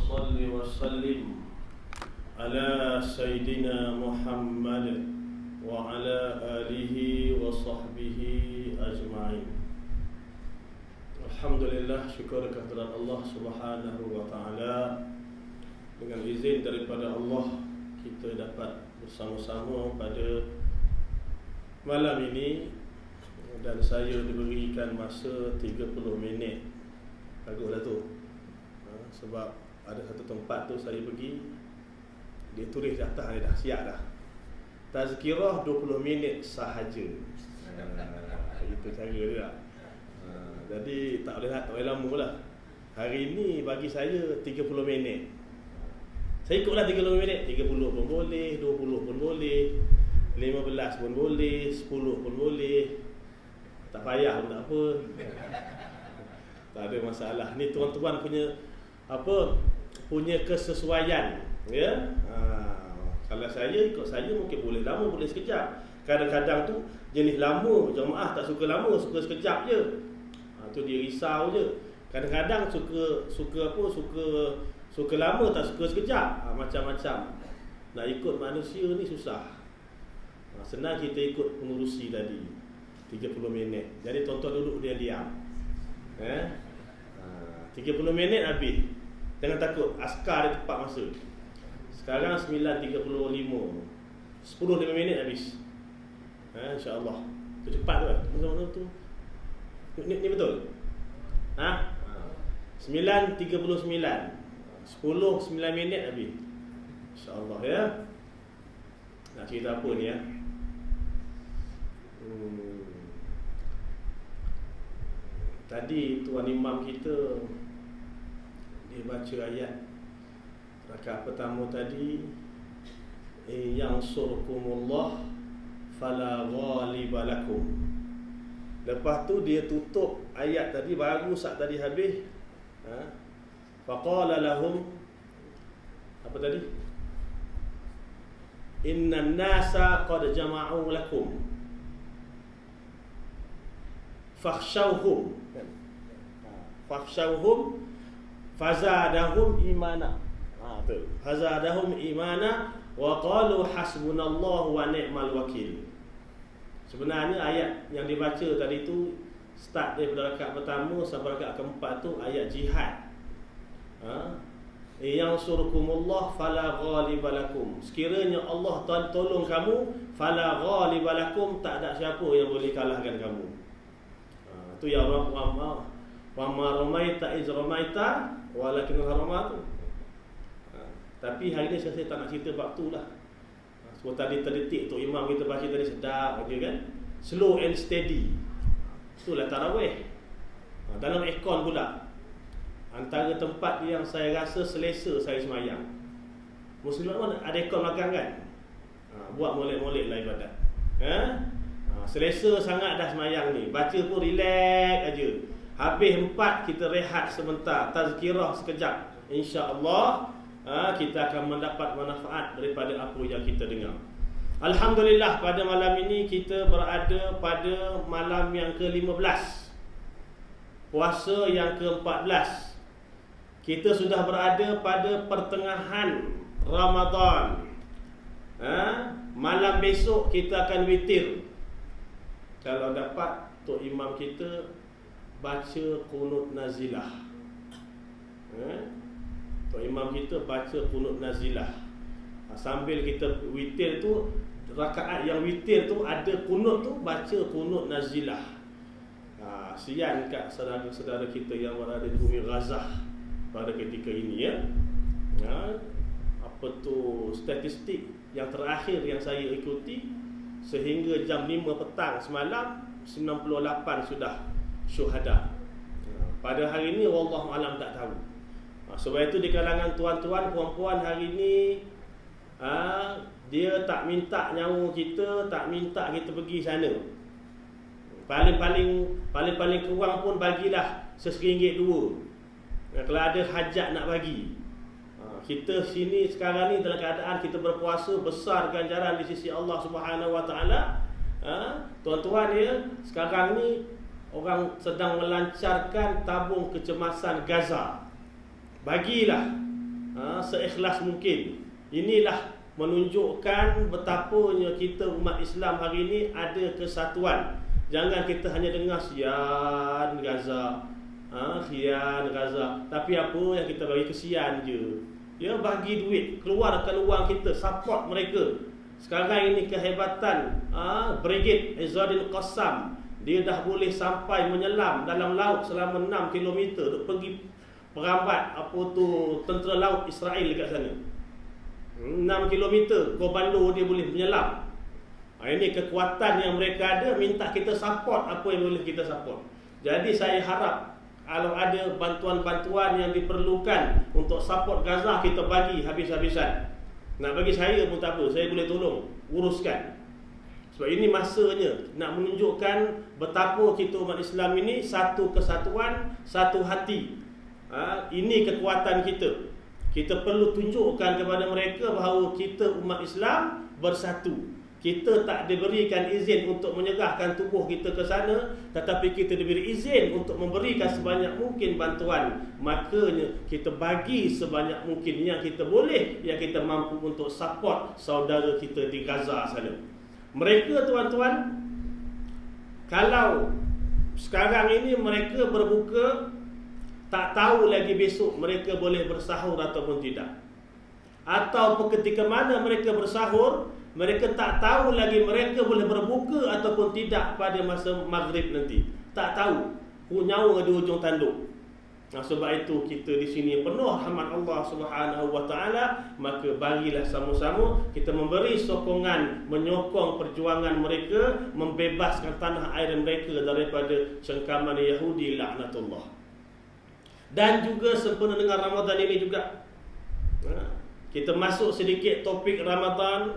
صل وسلم على سيدنا محمد وعلى آله وصحبه أجمعين. Alhamdulillah, syukur kehadirat Allah Subhanahu wa taala. Dengan izin daripada Allah, kita dapat bersama-sama pada malam ini, dan saya diberikan masa 30 minit. Baguslah tu. Sebab ada satu tempat tu saya pergi, dia tulis di atas ni dah siap dah. Tazkirah 20 minit sahaja. Itu cara dia. Jadi tak boleh lama lah. Hari ni bagi saya 30 minit. Saya ikutlah 30 minit. 30 pun boleh, 20 pun boleh, 15 pun boleh, 10 pun boleh. Tak payah pun tak apa. Tak ada masalah. Ni tuan-tuan punya kesesuaian, ya. Kalau saya ikut saya mungkin boleh lama, boleh sekejap. Kadang-kadang tu jenis lama, jemaah tak suka lama, suka sekejap je. Tu dia risau je. Kadang-kadang suka lama, tak suka sekejap. Macam-macam. Nak ikut manusia ni susah. Senang kita ikut pengurusi tadi 30 minit. Jadi tuan-tuan duduk diam-diam. 30 minit habis. Jangan takut, askar dia tepat masa. Sekarang 9.35, 10-5 minit habis. InsyaAllah. Itu cepat tu kan? Masa-masa tu Ni betul? 9.39, 10-9 minit habis. InsyaAllah, ya. Nak cerita apa ni, ya? Tadi tuan imam kita, dia baca ayat rakaat pertama tadi, yang surkumullah fala ghaliba lakum. Lepas tu dia tutup ayat tadi, baru saat tadi habis, faqala lahum, apa tadi? Innan nasa qad jama'u lakum fakhshawhum fazadahum imana. Fazadahum imana wa qalu hasbunallahu wa ni'mal wakil. Sebenarnya ayat yang dibaca tadi tu start daripada rakaat pertama sampai rakaat keempat tu ayat jihad. Yang surkumullah fala ghaliba lakum. Sekiranya Allah tolong kamu, fala ghaliba lakum, tak ada siapa yang boleh kalahkan kamu. Tu ya wa ma ramaita iz ramaita walakin harama tu. Tapi hari ni saya tak nak cerita bab tu lah. Sebab tadi terdetik tu imam kita baca tadi sedap aja kan. Slow and steady. Itulah tarawih. Dalam aircon pula. Antara tempat yang saya rasa selesa saya semayang. Muslim mana ada aircon belakang kan? Buat molek-molek lah ibadat. Selesa sangat dah semayang ni. Baca pun relax aja. Habis 4 kita rehat sebentar, tazkirah sekejap. InsyaAllah kita akan mendapat manfaat daripada apa yang kita dengar. Alhamdulillah, pada malam ini kita berada pada malam yang ke-15, puasa yang ke-14. Kita sudah berada pada pertengahan Ramadan. Malam besok kita akan witir. Kalau dapat Tok Imam kita baca Qunut Nazilah. Tok Imam kita baca Qunut Nazilah. Sambil kita witir tu, rakaat yang witir tu ada qunut tu, baca Qunut Nazilah. Sian kat saudara-saudara kita yang berada di bumi Gaza pada ketika ini, ya. Apa tu statistik yang terakhir yang saya ikuti, sehingga jam 5 petang semalam 98 sudah syuhada. Pada hari ini wallahu alam tak tahu. Sebab itu di kalangan tuan-tuan, puan-puan hari ini, dia tak minta nyawa kita, tak minta kita pergi sana. Paling kurang pun bagilah RM1 2. Kalau ada hajat nak bagi. Kita sini sekarang ni dalam keadaan kita berpuasa, besar ganjaran di sisi Allah Subhanahu Wa Taala. Tuan-tuan, ya, sekarang ni orang sedang melancarkan tabung kecemasan Gaza. Bagilah seikhlas mungkin. Inilah menunjukkan betapanya kita umat Islam hari ini ada kesatuan. Jangan kita hanya dengar sian Gaza, khian Gaza, tapi apa yang kita bagi kesian je. Ya, bagi duit, keluarkan wang kita, support mereka. Sekarang ini kehebatan Brigade Izzuddin Qassam, dia dah boleh sampai menyelam dalam laut selama 6 km untuk pergi perambat tentera laut Israel dekat sana. 6 km komando dia boleh menyelam. Ini kekuatan yang mereka ada, minta kita support apa yang boleh kita support. Jadi saya harap kalau ada bantuan-bantuan yang diperlukan untuk support Gaza, kita bagi habis-habisan. Nak bagi saya pun tak apa, saya boleh tolong uruskan. Sebab ini masanya nak menunjukkan betapa kita umat Islam ini satu kesatuan, satu hati. Ini kekuatan kita. Kita perlu tunjukkan kepada mereka bahawa kita umat Islam bersatu. Kita tak diberikan izin untuk menyerahkan tubuh kita ke sana, tetapi kita diberi izin untuk memberikan sebanyak mungkin bantuan. Makanya kita bagi sebanyak mungkin yang kita boleh, yang kita mampu untuk support saudara kita di Gaza sana. Mereka, tuan-tuan, kalau sekarang ini mereka berbuka, tak tahu lagi besok mereka boleh bersahur ataupun tidak. Atau ketika mana mereka bersahur, mereka tak tahu lagi mereka boleh berbuka ataupun tidak pada masa maghrib nanti. Tak tahu. Nyawa di ujung tanduk. Sebab itu kita di sini penuh rahmat Allah Subhanahu wa taala, maka barilah sama-sama kita memberi sokongan, menyokong perjuangan mereka membebaskan tanah air mereka daripada cengkaman Yahudi laknatullah. Dan juga sempena dengan Ramadan ini juga, kita masuk sedikit topik Ramadan,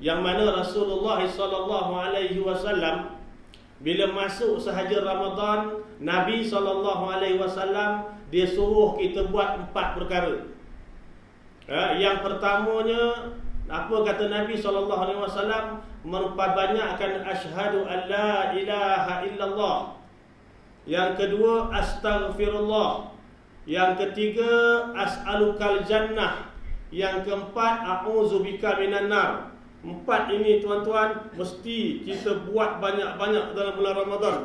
yang mana Rasulullah SAW bila masuk sahaja Ramadan, Nabi SAW dia suruh kita buat 4 perkara. Yang pertamanya, apa kata Nabi SAW? Memperbanyakkan asyhadu an la ilaha illallah. Yang kedua, astaghfirullah. Yang ketiga, as'alukal jannah. Yang keempat, a'udzubika minan nar. 4 ini, tuan-tuan, mesti kita buat banyak-banyak dalam bulan Ramadan.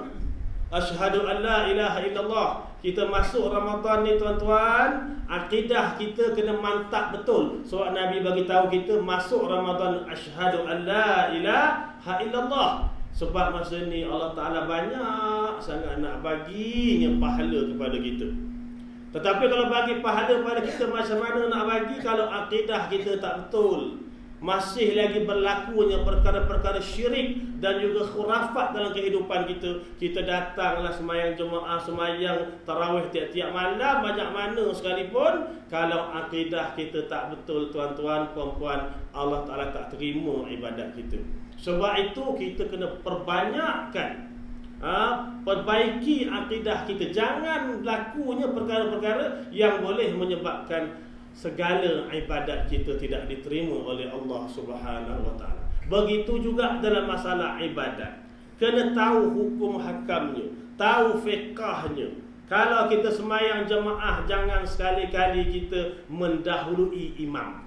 Asyhadu an la ilaha illallah. Kita masuk Ramadan ni, tuan-tuan, akidah kita kena mantap betul. Sebab Nabi bagi tahu kita masuk Ramadan asyhadu an la ilaha illallah. Sebab masa ni Allah Ta'ala banyak sangat nak baginya pahala kepada kita. Tetapi kalau bagi pahala pada kita, macam mana nak bagi kalau akidah kita tak betul? Masih lagi berlakunya perkara-perkara syirik dan juga khurafat dalam kehidupan kita. Kita datanglah semayang jemaah, semayang tarawih tiap-tiap malam, banyak mana sekalipun, kalau akidah kita tak betul, tuan-tuan, puan-puan, Allah Ta'ala tak terima ibadat kita. Sebab itu kita kena perbanyakkan, perbaiki akidah kita. Jangan lakunya perkara-perkara yang boleh menyebabkan segala ibadat kita tidak diterima oleh Allah Subhanahu wa taala. Begitu juga dalam masalah ibadat. Kena tahu hukum hakamnya, tahu fiqahnya. Kalau kita semayang jemaah, jangan sekali-kali kita mendahului imam.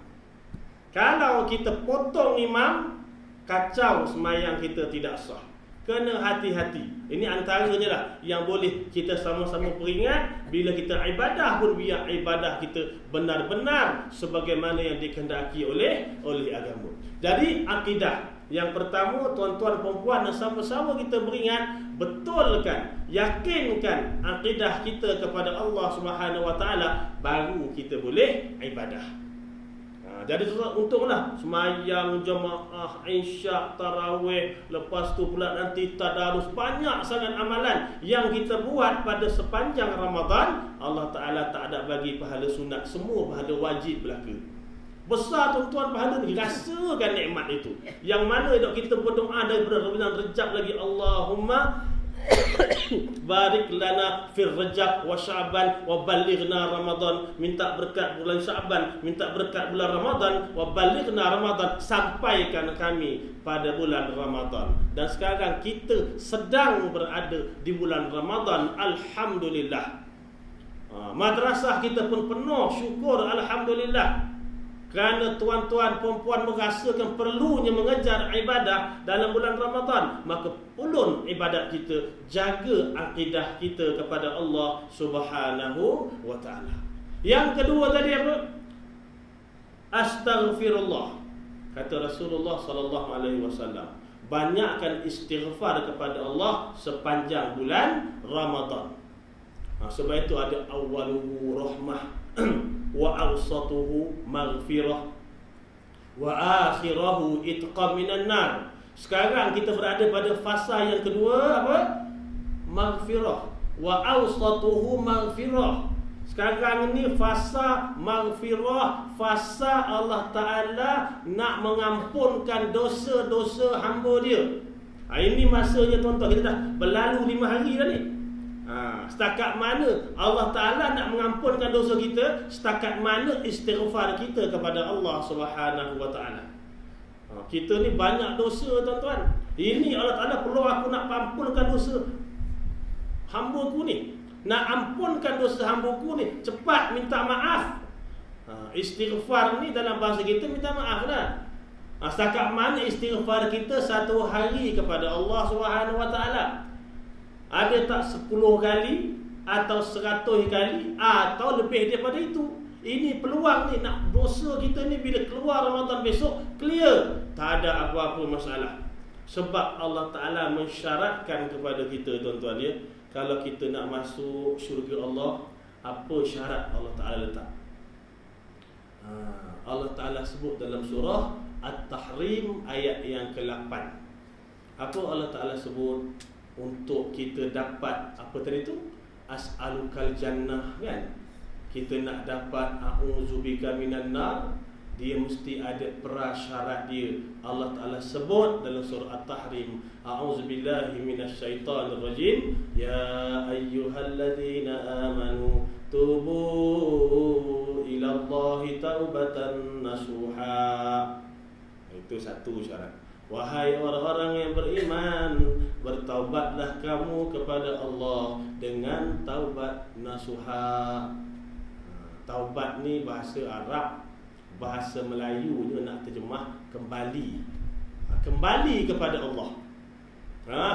Kalau kita potong imam, kacau semayang kita, tidak sah. Kena hati-hati. Ini antaranya lah yang boleh kita sama-sama peringat. Bila kita ibadah pun, biar ibadah kita benar-benar sebagaimana yang dikehendaki oleh agama. Jadi akidah yang pertama, tuan-tuan perempuan, sama-sama kita beringat, betulkan, yakinkan akidah kita kepada Allah Subhanahu wa taala, baru kita boleh ibadah. Jadi untunglah semayang jemaah, isyak, tarawih, lepas tu pula nanti tadarus. Banyak sangat amalan yang kita buat pada sepanjang Ramadan. Allah Ta'ala tak ada bagi pahala sunat, semua pahala wajib belaka. Besar, tuan-tuan, pahala ni. Rasakan nikmat itu. Yang mana dok kita berdoa daripada bulan Rejab lagi, Allahumma barik lana fil Rajab wa Sya'ban wa balighna Ramadan. Minta berkat bulan Sya'ban, minta berkat bulan Ramadan, wa balighna Ramadan, sampaikan kami pada bulan Ramadan. Dan sekarang kita sedang berada di bulan Ramadan, alhamdulillah. Madrasah kita pun penuh, syukur, alhamdulillah. Kerana tuan-tuan perempuan merasakan perlunya mengejar ibadah dalam bulan Ramadan, maka ulun ibadat kita, jaga akidah kita kepada Allah Subhanahu wa taala. Yang kedua tadi apa? Astaghfirullah. Kata Rasulullah sallallahu alaihi wasallam, banyakkan istighfar kepada Allah sepanjang bulan Ramadan. Sebab itu ada awwaluhu rahmah wa awsatuhu maghfirah wa akhirahu itqa minan nar. Sekarang kita berada pada fasa yang kedua apa? Maghfirah. Wa awsatuhu maghfirah. Sekarang ini fasa maghfirah, fasa Allah Ta'ala nak mengampunkan dosa-dosa hamba dia. Ini masanya tuan-tuan, kita dah berlalu 5 hari dah ni. Setakat mana Allah Ta'ala nak mengampunkan dosa kita, setakat mana istighfar kita kepada Allah Subhanahu wa Ta'ala. Kita ni banyak dosa tuan-tuan. Ini Allah Ta'ala perlu aku nak ampunkan dosa hamba ku ni, nak ampunkan dosa hamba ku ni, cepat minta maaf. Istighfar ni dalam bahasa kita minta maaf lah. Setakat mana istighfar kita satu hari kepada Allah Subhanahu wa Ta'ala? Ada tak 10 kali atau 100 kali atau lebih daripada itu? Ini peluang ni, nak dosa kita ni bila keluar Ramadan besok clear, tak ada apa-apa masalah. Sebab Allah Ta'ala mensyaratkan kepada kita tuan-tuan ya, kalau kita nak masuk syurga Allah, apa syarat Allah Ta'ala letak? Allah Ta'ala sebut dalam surah At-Tahrim ayat yang ke-8. Apa Allah Ta'ala sebut? Untuk kita dapat apa tadi tu? As'alukal jannah kan? Kita nak dapat a'udzubika minan nar, dia mesti ada prasyarat dia. Allah Ta'ala sebut dalam surah At-Tahrim, a'udzubillahi minasyaitanir rajim, ya ayyuhalladzina amanu tubu ilallahi taubatan nasuha. Itu satu syarat. Wahai orang-orang yang beriman, bertaubatlah kamu kepada Allah dengan taubat nasuha. Taubat ni bahasa Arab, bahasa Melayunya nak terjemah kembali. Kembali kepada Allah.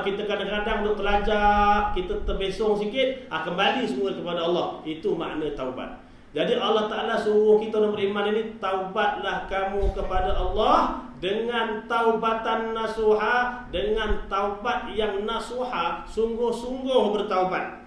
Kita kadang-kadang duk terlajak, kita terbesong sikit, kembali semua kepada Allah. Itu makna taubat. Jadi Allah Ta'ala suruh kita yang beriman ini, taubatlah kamu kepada Allah dengan taubatan nasuha, dengan taubat yang nasuha, sungguh-sungguh bertaubat,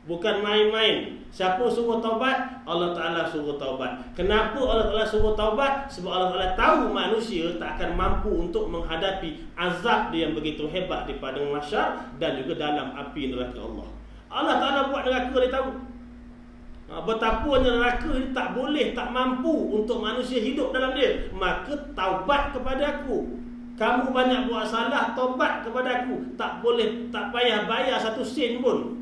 bukan main-main. Siapa suruh taubat? Allah Ta'ala suruh taubat. Kenapa Allah Ta'ala suruh taubat? Sebab Allah Ta'ala tahu manusia tak akan mampu untuk menghadapi azab dia yang begitu hebat di padang mahsyar dan juga dalam api neraka Allah. Allah Ta'ala buat neraka, dia tahu betapanya neraka ini tak boleh, tak mampu untuk manusia hidup dalam dia. Maka taubat kepada aku. Kamu banyak buat salah, taubat kepada aku. Tak boleh, tak payah bayar 1 sen pun.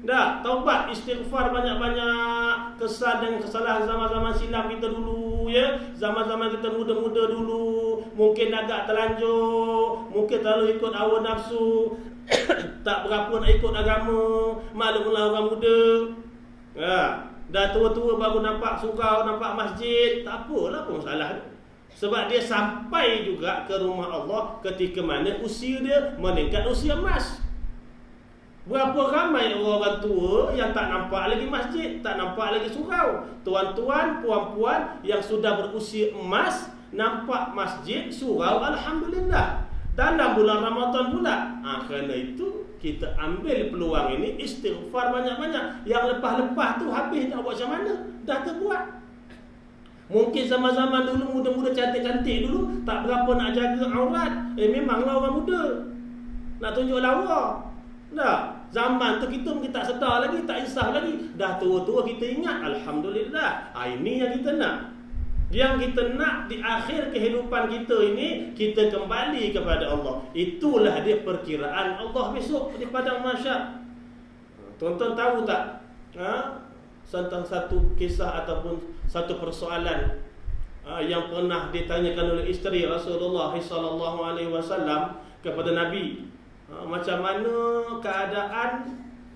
Dah, taubat, istighfar banyak-banyak. Kesal dengan kesalahan zaman-zaman silam kita dulu ya. Zaman-zaman kita muda-muda dulu, mungkin agak terlanjur, mungkin terlalu ikut hawa nafsu, tak berapa nak ikut agama. Maklumlah orang muda. Dah tua-tua baru nampak surau, nampak masjid, tak apalah pun masalah. Sebab dia sampai juga ke rumah Allah ketika mana usia dia meningkat usia emas. Berapa ramai orang-orang tua yang tak nampak lagi masjid, tak nampak lagi surau. Tuan-tuan, puan-puan yang sudah berusia emas nampak masjid, surau, alhamdulillah. Dalam bulan Ramadan pula. Kerana itu kita ambil peluang ini, istighfar banyak-banyak. Yang lepas-lepas tu habis nak buat macam mana? Dah terbuat. Mungkin zaman-zaman dulu muda-muda cantik-cantik dulu tak berapa nak jaga aurat. Memanglah orang muda nak tunjuk lawa. Dah, zaman tu kita mungkin tak sedar lagi, tak insaf lagi. Dah tua-tua kita ingat, alhamdulillah. Ini yang kita nak. Yang kita nak di akhir kehidupan kita ini, kita kembali kepada Allah. Itulah dia perkiraan Allah besok di padang mahsyar. Tuan-tuan tahu tak tentang satu kisah ataupun satu persoalan yang pernah ditanyakan oleh isteri Rasulullah sallallahu alaihi wasallam kepada Nabi. Macam mana keadaan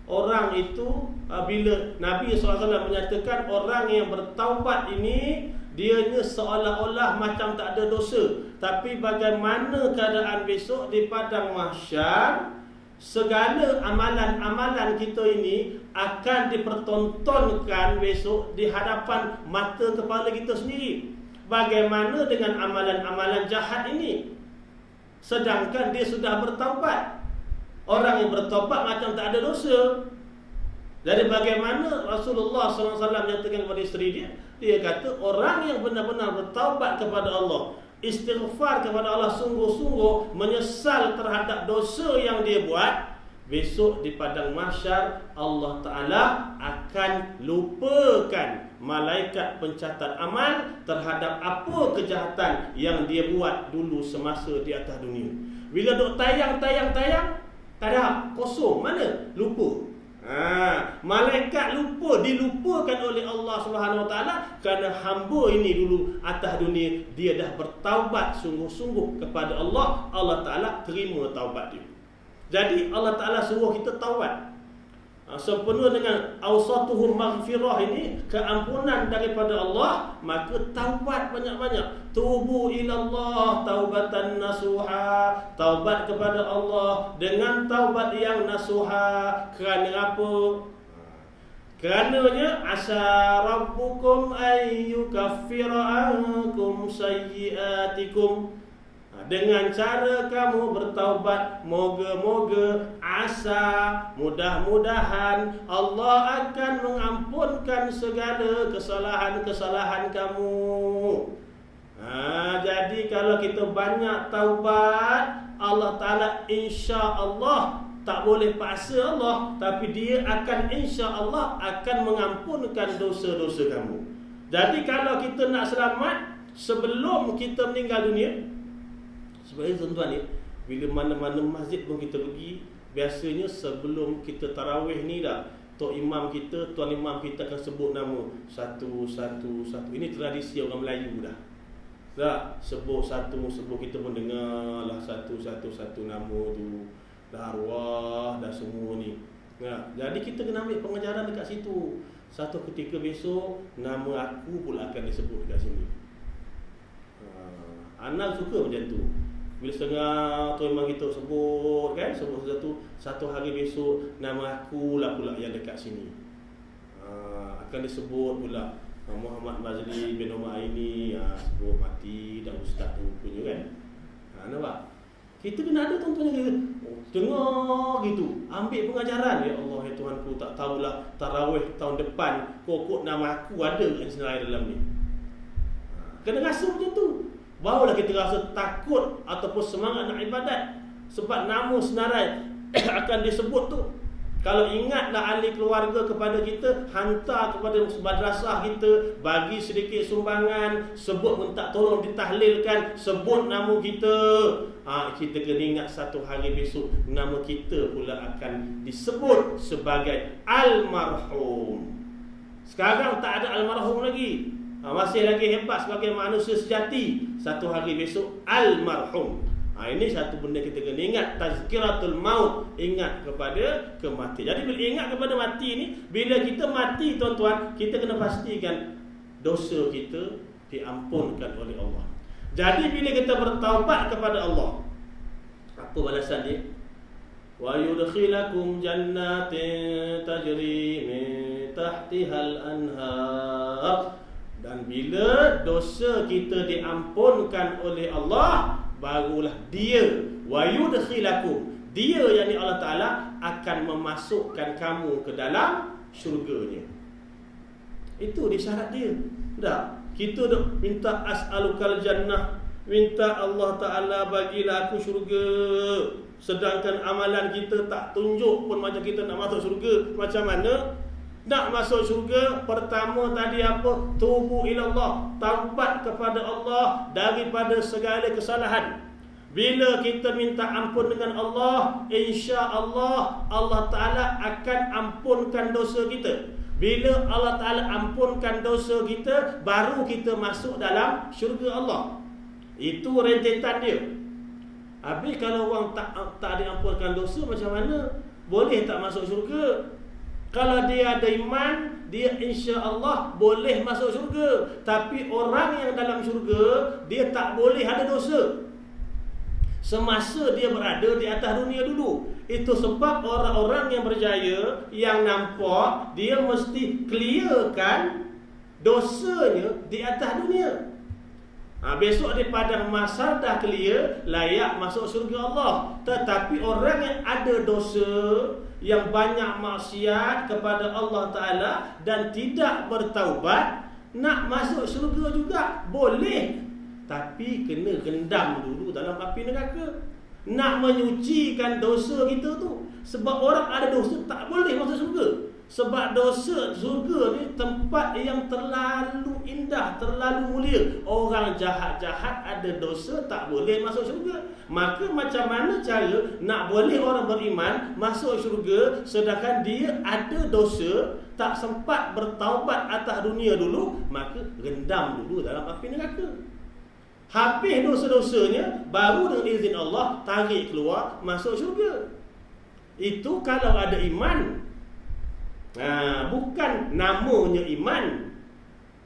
orang itu bila Nabi SAW menyatakan orang yang bertaubat ini dianya seolah-olah macam tak ada dosa, tapi bagaimana keadaan besok di padang mahsyar, segala amalan-amalan kita ini akan dipertontonkan besok di hadapan mata kepala kita sendiri. Bagaimana dengan amalan-amalan jahat ini, sedangkan dia sudah bertaubat? Orang yang bertaubat macam tak ada dosa. Jadi bagaimana Rasulullah SAW menyatakan kepada isteri dia, dia kata orang yang benar-benar bertaubat kepada Allah, istighfar kepada Allah sungguh-sungguh, menyesal terhadap dosa yang dia buat, besok di padang mahsyar Allah Ta'ala akan lupakan malaikat pencatat amal terhadap apa kejahatan yang dia buat dulu semasa di atas dunia. Bila duk tayang, tak ada, kosong, mana? Lupa. Malaikat lupa, dilupakan oleh Allah Subhanahu Wa Taala kerana hamba ini dulu atas dunia dia dah bertaubat sungguh-sungguh kepada Allah. Allah Taala terima taubat dia. Jadi Allah Taala suruh kita taubat. Sempena dengan awsatuhum maghfirah ini, keampunan daripada Allah, maka taubat banyak-banyak. Tubu ilallah taubatan nasuha, taubat kepada Allah dengan taubat yang nasuha. Kerana apa? Kerananya asa rabbukum ayyukaffira ankum sayyiatikum. Dengan cara kamu bertaubat, moga-moga, asa, mudah-mudahan Allah akan mengampunkan segala kesalahan-kesalahan kamu. Jadi kalau kita banyak taubat, Allah Ta'ala insya-Allah, tak boleh paksa Allah, tapi dia akan insya-Allah akan mengampunkan dosa-dosa kamu. Jadi kalau kita nak selamat sebelum kita meninggal dunia, sebenarnya tuan-tuan ni, bila mana-mana masjid pun kita pergi, biasanya sebelum kita tarawih ni dah, Tok Imam kita, Tuan Imam kita akan sebut nama satu-satu. Ini tradisi orang Melayu dah. Sebut satu, sebut kita pun dengar lah satu-satu nama tu. Dah arwah, dah semua ni. Jadi kita kena ambil pengajaran dekat situ. Satu ketika besok, nama aku pula akan disebut dekat sini. Anak suka macam tu. Bila setengah Tuan Imam kita sebut kan, sebut satu hari besok nama aku lah pula yang dekat sini. Akan disebut pula Muhammad Mazli bin Umar Aini, sebut mati dah ustaz tu punya kan. Nampak? Kita kena ada tuan-tuan yang dengar gitu, ambil pengajaran. Ya Allah, ya Tuhanku, tak tahulah tarawih tahun depan kokok nama aku ada kat senarai dalam ni. Kena rasa macam tu, barulah kita rasa takut ataupun semangat nak ibadat. Sebab nama senarai akan disebut tu. Kalau ingatlah ahli keluarga kepada kita, hantar kepada madrasah kita, bagi sedikit sumbangan, sebut minta tolong ditahlilkan, sebut nama kita. Kita kena ingat satu hari besok nama kita pula akan disebut sebagai almarhum. Sekarang tak ada almarhum lagi, masih lagi hebat sebagai manusia sejati. Satu hari besok almarhum. Ini satu benda kita kena ingat, tazkiratul maut, ingat kepada kematian. Jadi bila ingat kepada mati ni, bila kita mati tuan-tuan, kita kena pastikan dosa kita diampunkan oleh Allah. Jadi bila kita bertaubat kepada Allah, apa balasan dia? Wa yudkhilakum jannatin tajri min tahtihal anhar. Dan bila dosa kita diampunkan oleh Allah, barulah dia wa yudkhilakum, dia yakni Allah Ta'ala akan memasukkan kamu ke dalam syurganya. Itu dia syarat dia. Dah, kita dah minta as'alukal jannah, minta Allah Ta'ala bagilah aku syurga, sedangkan amalan kita tak tunjuk pun macam kita nak masuk syurga. Macam mana nak masuk syurga? Pertama tadi apa? Tubu ilallah, taubat kepada Allah daripada segala kesalahan. Bila kita minta ampun dengan Allah, insya-Allah Allah Ta'ala akan ampunkan dosa kita. Bila Allah Ta'ala ampunkan dosa kita, baru kita masuk dalam syurga Allah. Itu rentetan dia. Habis kalau orang tak diampunkan dosa, macam mana boleh tak masuk syurga? Kalau dia ada iman, dia insya-Allah boleh masuk syurga. Tapi orang yang dalam syurga, dia tak boleh ada dosa semasa dia berada di atas dunia dulu. Itu sebab orang-orang yang berjaya, yang nampak, dia mesti clearkan dosanya di atas dunia. Besok di padang mahsyar dah clear, layak masuk syurga Allah. Tetapi orang yang ada dosa, yang banyak maksiat kepada Allah Ta'ala dan tidak bertaubat, nak masuk syurga juga boleh, tapi kena rendam dulu dalam api neraka. Nak menyucikan dosa kita tu. Sebab orang ada dosa tak boleh masuk syurga. Sebab dosa syurga ni tempat yang terlalu indah, terlalu mulia. Orang jahat-jahat ada dosa tak boleh masuk syurga. Maka macam mana cara nak boleh orang beriman masuk syurga sedangkan dia ada dosa, tak sempat bertaubat atas dunia dulu? Maka rendam dulu dalam api neraka. Habis dosa-dosanya, baru dengan izin Allah tarik keluar masuk syurga. Itu kalau ada iman. Bukan namanya iman,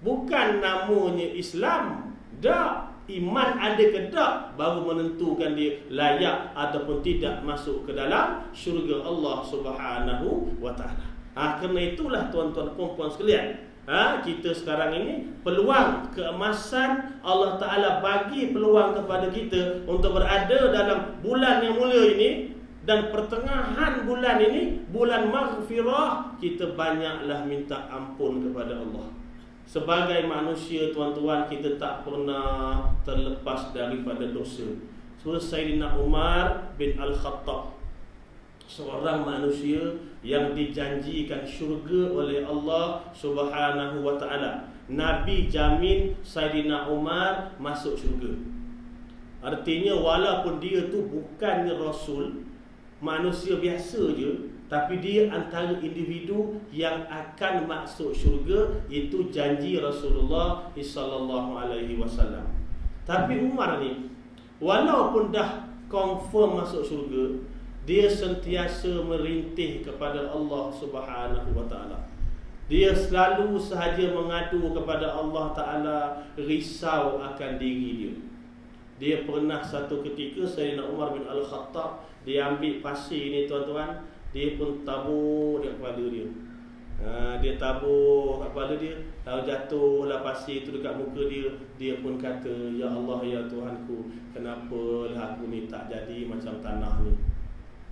bukan namanya Islam. Dak, iman ada ke tak baru menentukan dia layak ataupun tidak masuk ke dalam syurga Allah Subhanahu wa taala. Kerana itulah tuan-tuan puan-puan sekalian, kita sekarang ini peluang keemasan Allah Ta'ala bagi peluang kepada kita untuk berada dalam bulan yang mulia ini. Dan pertengahan bulan ini, bulan maghfirah, kita banyaklah minta ampun kepada Allah. Sebagai manusia tuan-tuan, kita tak pernah terlepas daripada dosa. Sayyidina Umar bin Al-Khattab, seorang manusia yang dijanjikan syurga oleh Allah Subhanahu wa taala. Nabi jamin Sayyidina Umar masuk syurga. Artinya walaupun dia tu bukannya rasul, manusia biasa je, tapi dia antara individu yang akan masuk syurga. Itu janji Rasulullah sallallahu alaihi wasallam. Tapi Umar ni walaupun dah confirm masuk syurga, dia sentiasa merintih kepada Allah Subhanahu wa taala. Dia selalu sahaja mengadu kepada Allah Ta'ala, risau akan diri dia. Dia pernah satu ketika, Sayyidina Umar bin Al-Khattab, dia ambil pasir ni tuan-tuan, dia pun tabur dekat kepala dia. Dia tabur kat kepala dia, lalu jatuhlah pasir tu dekat muka dia. Dia pun kata, "Ya Allah, ya Tuhanku, kenapalah aku ni tak jadi macam tanah ni?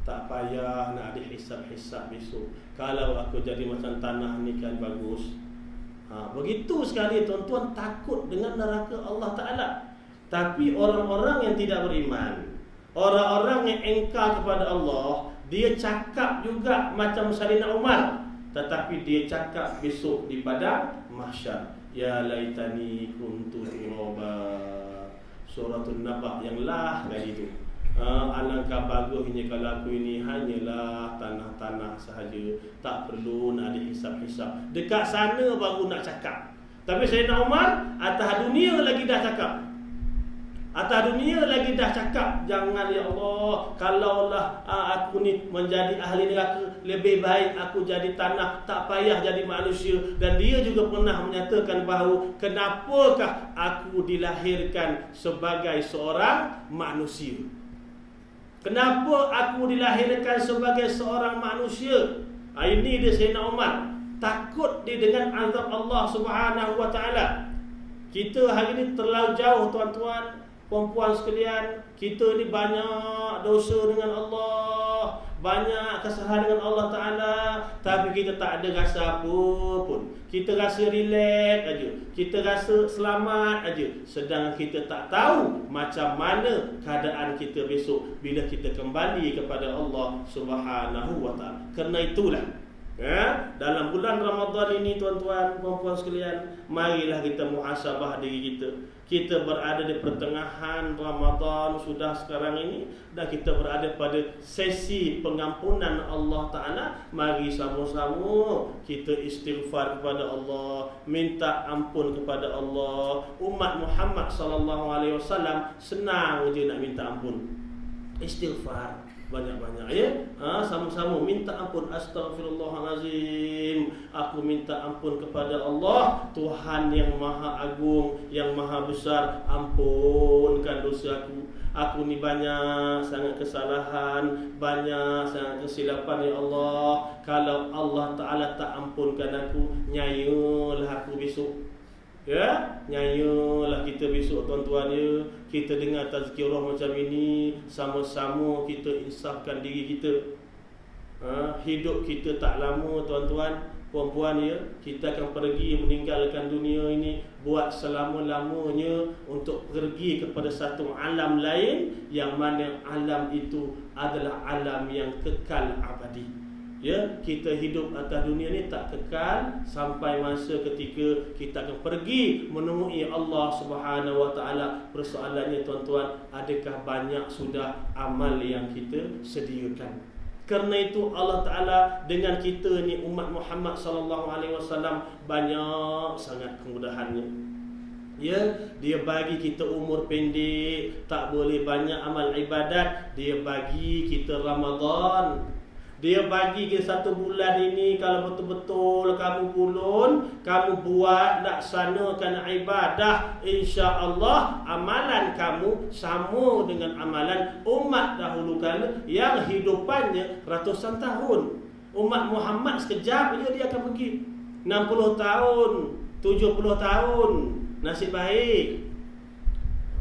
Tak payah nak dihisap-hisap besok. Kalau aku jadi macam tanah ni kan bagus." Begitu sekali tuan-tuan takut dengan neraka Allah Ta'ala. Tapi orang-orang yang tidak beriman, orang-orang yang engkar kepada Allah, dia cakap juga macam Sayyidina Umar, tetapi dia cakap besok di padang mahsyar, "Ya laitani kuntu turaba." Suratul Naba yang lah kali itu. Alangkah bagusnya kalau aku ini hanyalah tanah-tanah sahaja, tak perlu nak dihisap-hisap. Dekat sana baru nak cakap. Tapi Sayyidina Umar atas dunia lagi dah cakap. Atas dunia lagi dah cakap, "Jangan ya Allah, kalaulah aku ni menjadi ahli neraka, lebih baik aku jadi tanah, tak payah jadi manusia." Dan dia juga pernah menyatakan bahawa, "Kenapakah aku dilahirkan sebagai seorang manusia? Kenapa aku dilahirkan sebagai seorang manusia?" Ini dia Sayyidina Umar. Takut dia dengan azab Allah Subhanahu wa taala. Kita hari ini terlalu jauh tuan-tuan, puan-puan sekalian. Kita ni banyak dosa dengan Allah, banyak kesalahan dengan Allah Ta'ala, tapi kita tak ada rasa apa pun. Kita rasa relax aja, kita rasa selamat aja. Sedang kita tak tahu macam mana keadaan kita besok bila kita kembali kepada Allah Subhanahu wa ta'ala. Kerana itulah, dalam bulan Ramadan ini tuan-tuan, puan-puan sekalian, marilah kita muhasabah diri kita. Kita berada di pertengahan Ramadan sudah sekarang ini, dan kita berada pada sesi pengampunan Allah Ta'ala. Mari sama-sama kita istighfar kepada Allah, minta ampun kepada Allah. Umat Muhammad SAW senang je nak minta ampun. Istighfar. banyak-banyak ya. Sama-sama minta ampun. Astaghfirullahalazim. Aku minta ampun kepada Allah, Tuhan yang Maha Agung, yang Maha Besar. Ampunkan dosaku. Aku ni banyak sangat kesalahan, banyak sangat kesilapan ya Allah. Kalau Allah Ta'ala tak ampunkan aku, nyayalah aku besok. Ya, nyayalah kita besok tuan-tuan ya. Kita dengar tazkirah macam ini, sama-sama kita insafkan diri kita. Hidup kita tak lama tuan-tuan, puan-puan ya. Kita akan pergi meninggalkan dunia ini, buat selama-lamanya untuk pergi kepada satu alam lain, yang mana alam itu adalah alam yang kekal abadi. Ya, kita hidup atas dunia ni tak kekal, sampai masa ketika kita akan pergi menemui Allah Subhanahu Wa Taala. Persoalannya tuan-tuan, adakah banyak sudah amal yang kita sediakan? Kerana itu Allah Ta'ala dengan kita ni umat Muhammad sallallahu alaihi wasallam banyak sangat kemudahannya. Ya, dia bagi kita umur pendek, tak boleh banyak amal ibadat, dia bagi kita Ramadan. Dia bagi kita 1 bulan ini, kalau betul-betul kamu pulun, kamu buat, laksanakan ibadah, insya-Allah amalan kamu sama dengan amalan umat dahulu kala yang hidupannya ratusan tahun. Umat Muhammad sekejap dia akan pergi 60 tahun, 70 tahun, nasib baik.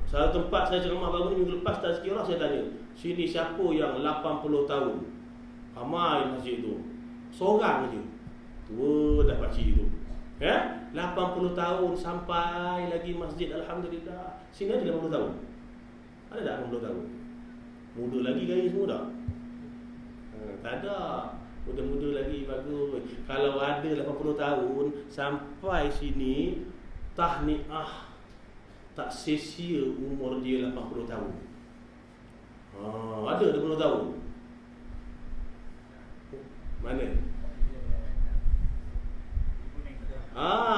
Satu tempat saya ceramah baru ni minggu lepas, tazkirah, saya tanya, sini siapa yang 80 tahun? Ramai masjid tu, seorang je tua dah pakcik tu ya, 80 tahun sampai lagi masjid. Alhamdulillah. Sini ada 80 tahun? Ada tak 80 tahun? Muda lagi gaya semua tak? Tak ada. Muda-muda lagi, bagus. Kalau ada 80 tahun sampai sini, tahniah, tak sia-sia umur dia 80 tahun. Ada 80 tahun? Mana?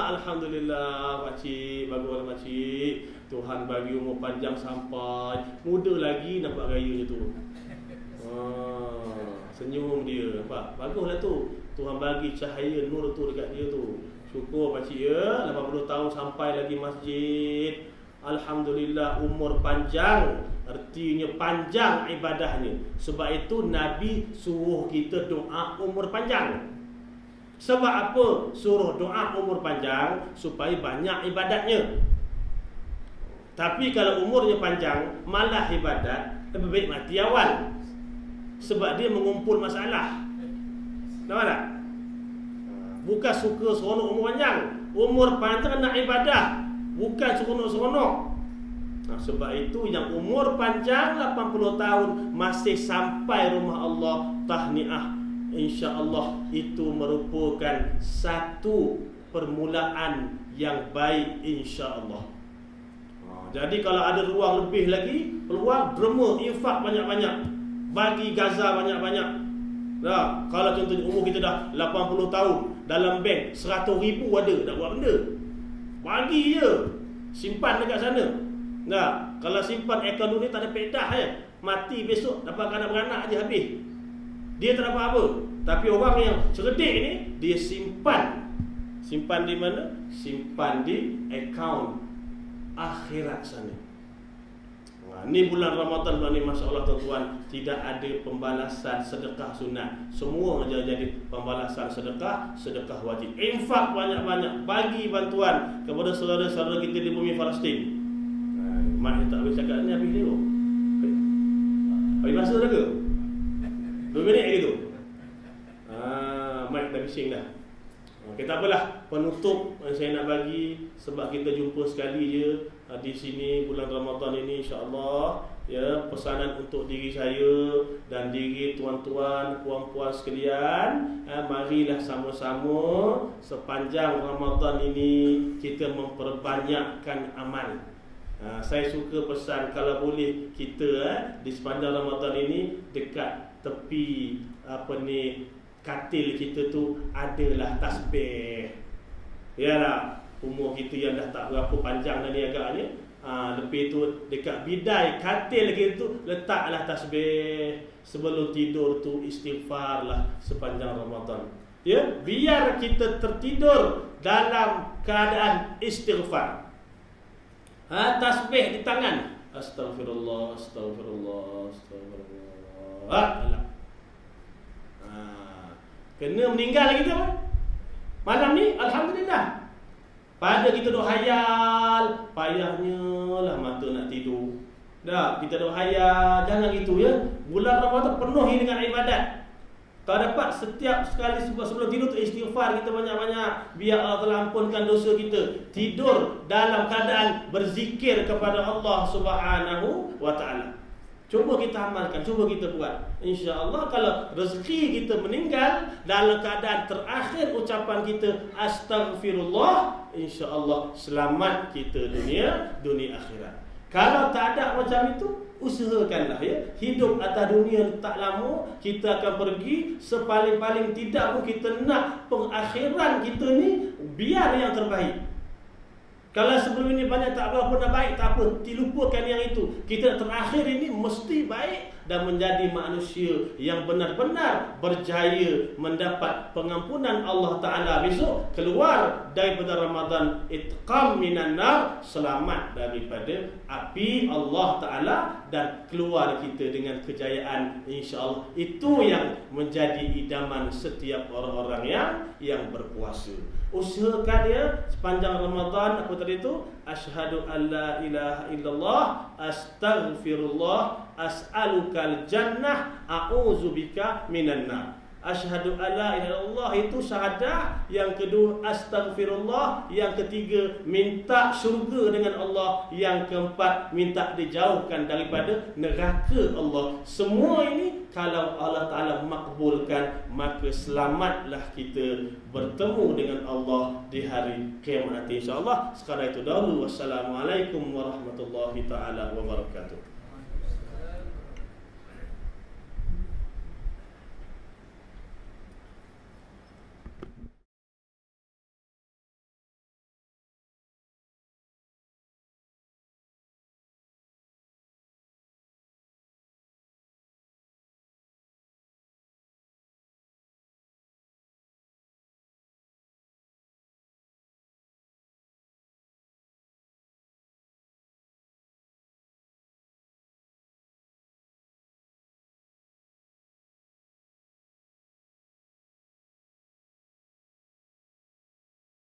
Alhamdulillah pakcik, bagus pakcik. Tuhan bagi umur panjang sampai muda lagi, nampak gayanya tu. Senyum dia, nampak? Baguslah tu. Tuhan bagi cahaya nur tu dekat dia tu. Syukur pakcik ya, 80 tahun sampai lagi masjid. Alhamdulillah, umur panjang, artinya panjang ibadahnya. Sebab itu Nabi suruh kita doa umur panjang. Sebab apa suruh doa umur panjang? Supaya banyak ibadatnya. Tapi kalau umurnya panjang, malah ibadat, lebih baik mati awal. Sebab dia mengumpul masalah. Nampak tak? Bukan suka seronok umur panjang. Umur panjang nak ibadah, bukan seronok-seronok. Sebab itu yang umur panjang 80 tahun masih sampai rumah Allah, tahniah, insya-Allah itu merupakan satu permulaan yang baik, insya-Allah. Jadi kalau ada ruang lebih lagi, peluang derma, infak banyak-banyak, bagi Gaza banyak-banyak. Kalau contohnya umur kita dah 80 tahun, dalam bank 100,000 ada, nak buat benda, bagi je, simpan dekat sana. Kalau simpan akaun ni tak ada pedah ya, mati besok dapat anak beranak je habis. Dia tak dapat apa. Tapi orang yang cerdik ni, dia simpan. Simpan di mana? Simpan di akaun akhirat sana. Ni bulan Ramadan, bulan ni masya-Allah tuan-tuan, tidak ada pembalasan sedekah sunat. Semua jadi pembalasan sedekah, sedekah wajib. Infak banyak-banyak, bagi bantuan kepada saudara-saudara kita di bumi Palestin. Mak tak boleh cakap ni habis ni tu. Habis masa dah ke? 2 minit lagi tu. Mak dah bising dah. Kita apalah, penutup saya nak bagi, sebab kita jumpa sekali je di sini bulan Ramadan ini, insya-Allah ya, pesanan untuk diri saya dan diri tuan-tuan, puan-puan sekalian, marilah sama-sama sepanjang Ramadan ini kita memperbanyakkan amal. Saya suka pesan, kalau boleh kita di sepanjang Ramadan ini dekat tepi katil kita tu adalah tasbih. Yalah, umur kita yang dah tak berapa panjang dah ni agaknya, Lepas tu dekat bidai katil lagi tu letaklah tasbih. Sebelum tidur tu istighfar lah sepanjang Ramadan. Ya, biar kita tertidur dalam keadaan istighfar. Tasbih di tangan. Astaghfirullah, astaghfirullah, astaghfirullah. Kena meninggal lagi tu apa? Malam ni alhamdulillah. Pada kita duk hayal, payahnya lah mata nak tidur. Dah, kita duk hayal, jangan gitu ya. Bulan Ramadan penuhi dengan ibadat. Kalau dapat setiap sekali sebelum tidur tu istighfar kita banyak-banyak, biar Allah telah ampunkan dosa kita. Tidur dalam keadaan berzikir kepada Allah Subhanahu wa taala. Cuba kita amalkan, cuba kita buat. InsyaAllah kalau rezeki kita meninggal dalam keadaan terakhir ucapan kita Astaghfirullah, InsyaAllah selamat kita dunia akhirat. Kalau tak ada macam itu, usahakanlah ya. Hidup atas dunia tak lama, kita akan pergi. Sepaling-paling tidak pun kita nak pengakhiran kita ni biar yang terbaik. Kalau sebelum ini banyak tak apa-apa dah baik, tak apa, dilupakan yang itu. Kita terakhir ini mesti baik dan menjadi manusia yang benar-benar berjaya mendapat pengampunan Allah Ta'ala besok. Keluar daripada Ramadan, itqam minan nar, selamat daripada api Allah Ta'ala, dan keluar kita dengan kejayaan insya-Allah. Itu yang menjadi idaman setiap orang-orang yang berpuasa. Usahakan ya sepanjang Ramadan apa tadi itu, asyhadu alla ilaha illallah, astaghfirullah, as'alukal jannah, a'udzubika minan nar. Asyhadu alla ilaha illallah itu syahadah, yang kedua astaghfirullah, yang ketiga minta syurga dengan Allah, yang keempat minta dijauhkan daripada neraka Allah. Semua ini kalau Allah Ta'ala makbulkan, maka selamatlah kita bertemu dengan Allah di hari kiamat nanti insya-Allah. Sekarang itu dahulu. Wassalamualaikum warahmatullahi taala wabarakatuh.